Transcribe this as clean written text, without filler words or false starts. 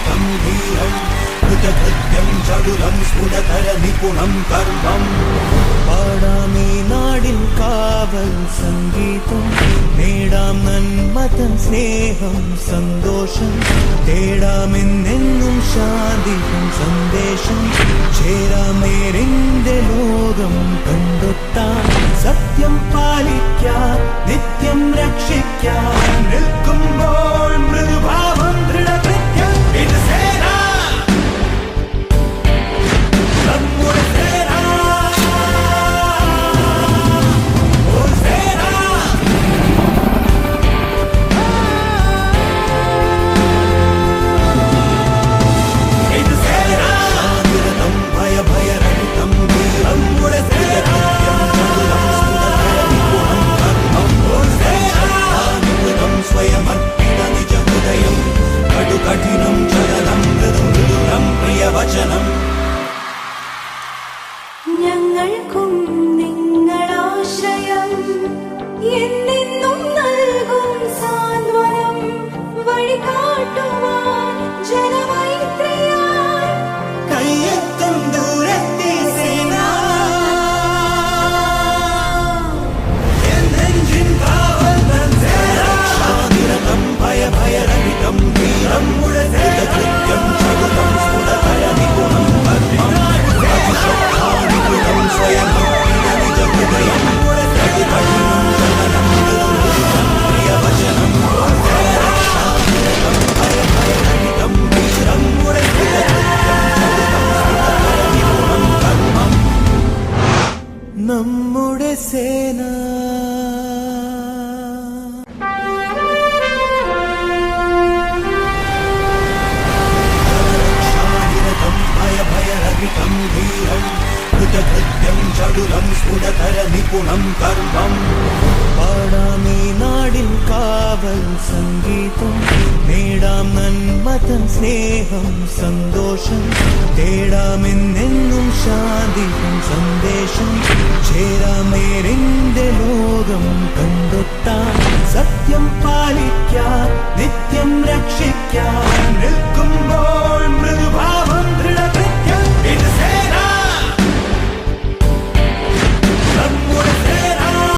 ഭയഭയരഹിതം ധീരം കൃതകൃത്യം ചടുലം സ്ഫുടതര നിപുണം കർമ്മം. പാടാമീ നാടിൻ കാവൽ സംഗീതം, നേടാം നന്മതൻ സ്നേഹം സന്തോഷം, തേടാമെന്നെന്നും ശാന്തിയും സന്ദേശം, ചേരാമേരിന്റെ ലോകം കണ്ടെത്താൻ, സത്യം പാലിക്കാൻ നിത്യം രക്ഷിക്കാൻ, നിൽക്കുമ്പോൾ മൃദുഭാവം ദൃഢകൃത്യം. ഇത് സേന, നമ്മുടെ സേന, ഓ സേന. ഇത് സേന, ശാന്തിരതം ഭയഭയരഹിതം ധീരം നമ്മുടെ സേന. സ്വയമർപ്പിത നിജ ഹൃദയം കടുകഠിനം ചലനം മൃദുമൃദുരം പ്രിയവചനം. ഞങ്ങൾക്കും നിങ്ങളാശ്രയം എന്നെന്നും നൽകും സാന്ത്വനം, വഴികാട്ടുവാൻ ജനമൈത്രിയായി കയ്യെത്തും ദൂരത്തെ സേന. എന്നെഞ്ചിൻ കാവൽ സേന, ശാന്തിരതം ഭയഭയരഹിതം ധീരം കൃതകൃത്യം ചടുലം സ്ഫുടതര നിപുണം കർമ്മം. അതിശക്താനികൃതം സ്വയമർപ്പിത നിജ ഹൃദയം കടുകഠിനം ചലനം മൃദുമൃദുരം പ്രിയവചനം. ശാന്തിരതം ഭയഭയരഹിതം ധീരം കൃതകൃത്യം ചടുലം സ്ഫുടതര നിപുണം കർമ്മം. നമ്മുടെ സേന. ഭയഭയരഹിതം ധീരം കൃതകൃത്യം ചടുലം സ്ഫുടതര നിപുണം കർമ്മം. പാടാമീ നാടിൻ കാവൽ സംഗീതം, നേടാം നന്മതൻ സ്നേഹം സന്തോഷം, തേടാമെന്നെന്നും ശാന്തിയും സന്ദേശം, ചേരാമേരിന്റെ ലോകം കണ്ടെത്താൻ, സത്യം പാലിക്കാൻ നിത്യം രക്ഷിക്കാൻ,